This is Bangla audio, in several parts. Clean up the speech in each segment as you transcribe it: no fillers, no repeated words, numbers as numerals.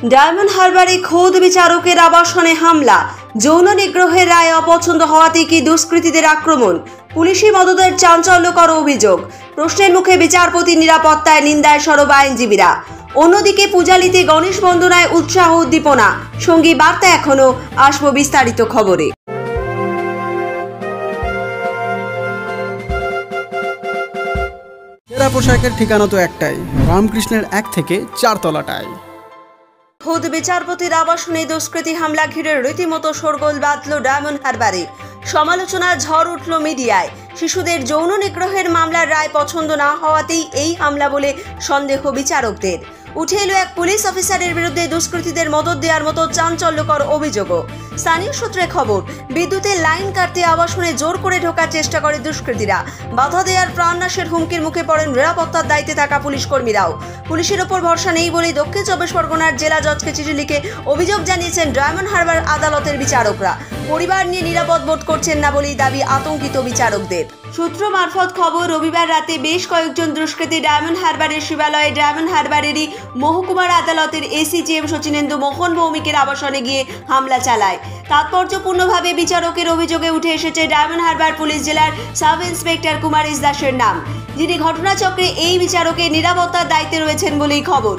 ডায়মন্ড হারবারে খোদ বিচারকের আবাসনে হামলা, যৌন নিগ্রহের রায় অপছন্দ হওয়াতে কি দুষ্কৃতীদের আক্রমণ, পুলিশি মদতের চাঞ্চল্যকর অভিযোগ, প্রশ্নের মুখে বিচারপতি নিরাপত্তায় নিন্দায় সরব আইনজীবীরা। অন্যদিকে পূজালিতে গণেশ বন্দনায় উৎসাহ উদ্দীপনা, সঙ্গী বার্তা এখনো আসবো বিস্তারিত খবরে। সেরা পোশাকের ঠিকানা তো একটাই, রামকৃষ্ণের 1 থেকে 4 তলাটায়। খোদ বিচারপতির আবাসনে দুষ্কৃতী হামলা ঘিরে রীতিমতো শোরগোল বাঁধল ডায়মন্ড হারবারে। সমালোচনার ঝড় উঠল মিডিয়ায়। শিশুদের যৌন নিগ্রহের মামলার রায় পছন্দ না হওয়াতেই এই হামলা বলে সন্দেহ বিচারকদের। উঠে এলো এক পুলিশ অফিসারের বিরুদ্ধে দুষ্কৃতীদের মদত দেওয়ার মতো চাঞ্চল্যকর অভিযোগও। স্থানীয় সূত্রে খবর, বিদ্যুতের লাইন কাটতে আবাসনে জোর করে ঢোকার চেষ্টা করে দুষ্কৃতীরা। বাধা দেওয়ার প্রাণনাশের হুমকির মুখে পড়েন নিরাপত্তার দায়িত্বে থাকা পুলিশ কর্মীরাও। পুলিশের ওপর ভরসা নেই বলেই দক্ষিণ চব্বিশ পরগনার জেলা জজকে চিঠি লিখে অভিযোগ জানিয়েছেন ডায়মন্ড হারবার আদালতের বিচারকরা। পরিবার নিয়ে নিরাপদ বোধ করছেন না বলেই দাবি আতঙ্কিত বিচারকদের। সূত্র মারফত খবর, রবিবার রাতে বেশ কয়েকজন দুষ্কৃতী ডায়মন্ড হারবারের শিবালয়ে ডায়মন্ড হারবারেরই মহকুমার আদালতের এসিজিএম সচিনেন্দু মোহন ভৌমিকের আবাসনে গিয়ে হামলা চালায়। তাৎপর্যপূর্ণভাবে বিচারকের অভিযোগে উঠে এসেছে ডায়মন্ড হারবার পুলিশ জেলার সাব ইন্সপেক্টর কুমারিশ দাসের নাম, যিনি ঘটনাচক্রে এই বিচারকের নিরাপত্তার দায়িত্বে রয়েছেন বলেই খবর।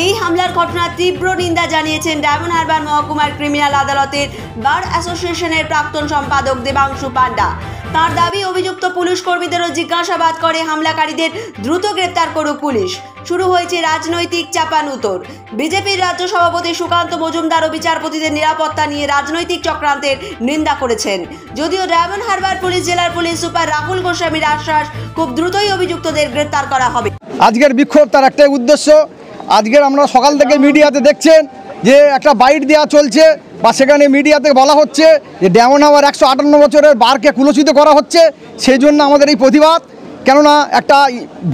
এই হামলার ঘটনার তীব্র নিন্দা জানিয়েছেন ডায়মন্ড হারবার মহকুমার ক্রিমিনাল আদালতের বার অ্যাসোসিয়েশনের প্রাক্তন সম্পাদক দেবাংশু পান্ডা। তার দাবি, অভিযুক্ত পুলিশ কর্মীদেরও জিজ্ঞাসাবাদ করে হামলাকারীদের দ্রুত গ্রেপ্তার করুক পুলিশ। শুরু হয়েছে রাজনৈতিক চাপানুতর। বিজেপির রাজ্য সভাপতি সুকান্ত মজুমদারও বিচারপতিদের নিরাপত্তা নিয়ে রাজনৈতিক চক্রান্তের নিন্দা করেছেন। যদিও ডায়মন্ড হারবার পুলিশ জেলার পুলিশ সুপার রাহুল গোস্বামীর আশ্বাস, খুব দ্রুতই অভিযুক্তদের গ্রেপ্তার করা হবে। আজকের বিক্ষোভ তার একটাই উদ্দেশ্য। আজকের আমরা সকাল থেকে মিডিয়াতে দেখছেন যে একটা বাইট দেওয়া চলছে, বা সেখানে মিডিয়াতে বলা হচ্ছে যে ডায়মন্ড হারবার 158 বছরের বারকে কুলসিত করা হচ্ছে। সেই জন্য আমাদের এই প্রতিবাদ। কেননা একটা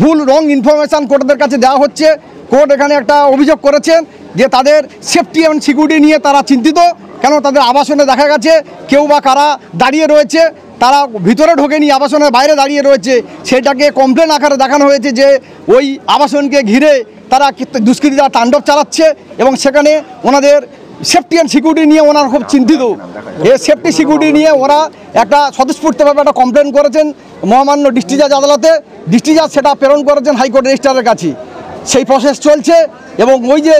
ভুল রং ইনফরমেশান কোর্টদের কাছে দেওয়া হচ্ছে। কোর্ট এখানে একটা অভিযোগ করেছেন যে তাদের সেফটি এবং সিকিউরিটি নিয়ে তারা চিন্তিত। কেন তাদের আবাসনে দেখা গেছে কেউ বা কারা দাঁড়িয়ে রয়েছে, তারা ভিতরে ঢোকেনি, আবাসনের বাইরে দাঁড়িয়ে রয়েছে। সেটাকে কমপ্লেন আকারে দেখানো হয়েছে যে ওই আবাসনকে ঘিরে তারা দুষ্কৃতীরা তাণ্ডব চালাচ্ছে, এবং সেখানে ওনাদের সেফটি অ্যান্ড সিকিউরিটি নিয়ে ওনারা খুব চিন্তিত। এই সেফটি সিকিউরিটি নিয়ে ওরা একটা স্বতঃস্ফূর্তভাবে একটা কমপ্লেন করেছেন মহামান্য ডিস্ট্রিক্ট জাজ আদালতে। ডিস্ট্রিক্ট জাজ সেটা প্রেরণ করেছেন হাইকোর্ট রেজিস্ট্রারের কাছে। সেই প্রসেস চলছে, এবং ওই যে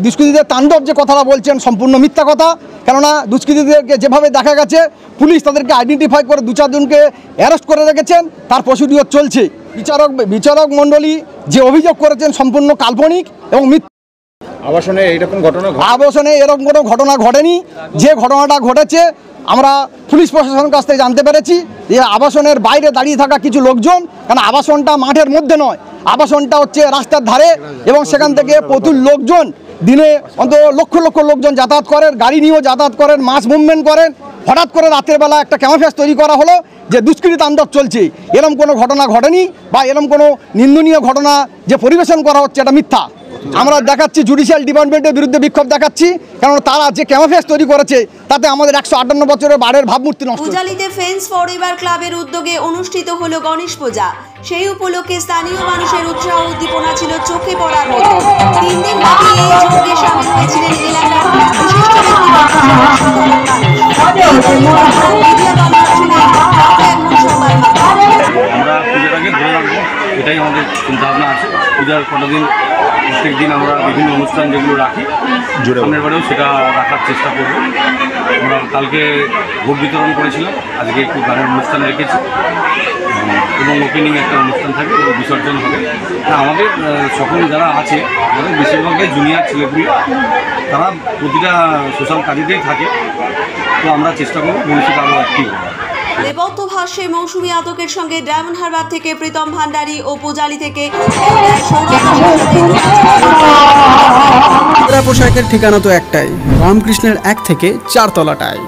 দুষ্কৃতীদের তাণ্ডব যে কথাটা বলছেন সম্পূর্ণ মিথ্যা কথা। কেননা দুষ্কৃতীদেরকে যেভাবে দেখা গেছে, পুলিশ তাদেরকে আইডেন্টিফাই করে 2-4 জনকে অ্যারেস্ট করে রেখেছেন, তার প্রসিডিওর চলছে। বিচারক মণ্ডলী যে অভিযোগ করেছেন সম্পূর্ণ কাল্পনিক এবং মিথ্যা। আবাসনে এরকম কোনো ঘটনা ঘটেনি। যে ঘটনাটা ঘটেছে আমরা পুলিশ প্রশাসনের কাছ থেকে জানতে পেরেছি যে আবাসনের বাইরে দাঁড়িয়ে থাকা কিছু লোকজন, কারণ আবাসনটা মাঠের মধ্যে নয়, আবাসনটা হচ্ছে রাস্তার ধারে, এবং সেখান থেকে প্রচুর লোকজন, দিনে অন্তত লক্ষ লক্ষ লোকজন যাতায়াত করেন, গাড়ি নিয়েও যাতায়াত করেন, মাস মুভমেন্ট করেন। হঠাৎ করে রাতের বেলা একটা ক্যামোফ্লেজ তৈরি করা হলো যে দুষ্কৃতী তাণ্ডব চলছে। এরকম কোনো ঘটনা ঘটেনি, বা এরকম কোনো নিন্দনীয় ঘটনা যে পরিবেশন করা হচ্ছে এটা মিথ্যা। আমরা দেখাচ্ছি জুডিশিয়াল ডিপার্টমেন্টের বিরুদ্ধে বিক্ষোভ দেখাচ্ছি, কারণ তারা যে ক্যামোফ্লেজ তৈরি করেছে তাতে আমাদের 158 বছরের বারের ভাবমূর্তি নষ্ট। পূজালিতে ফ্রেন্ডস ফরএভার ক্লাবের উদ্যোগে অনুষ্ঠিত হলো গণেশ পূজা। সেই উপলক্ষে স্থানীয় মানুষের উৎসাহ উদ্দীপনা ছিল চোখে পড়ার মতো। 3 দিন ব্যাপী এই যজ্ঞে শামিল হয়েছিলেন এলাকার বিশিষ্ট আমরা পুজোর আগে ধরে রাখবো, এটাই আমাদের চিন্তাভাবনা আছে। পূজার কতদিন প্রত্যেক দিন আমরা বিভিন্ন অনুষ্ঠান যেগুলো রাখি, সামনের বারেও সেটা রাখার চেষ্টা করব। আমরা কালকে ভোট বিতরণ করেছিলাম, আজকে একটু গানের অনুষ্ঠান রেখেছি, এবং ওপেনিং একটা অনুষ্ঠান থাকে, বিসর্জন হবে। আমাদের সকল যারা আছে, আমাদের বেশিরভাগই জুনিয়র ছেলেপুলে, তারা প্রতিটা সোশ্যাল কাজেতেই থাকে। তো আমরা চেষ্টা করব ভবিষ্যতে আরও অ্যাক্টিভ। নেপথ্য ভাষ্যে মৌসুমী আতকের সঙ্গে ডায়মন্ড হারবার থেকে প্রীতম ভান্ডারী ও পূজালি থেকে সেরা পোশাকের ঠিকানা তো একটাই, রামকৃষ্ণের 1 থেকে 4 তলাটায়।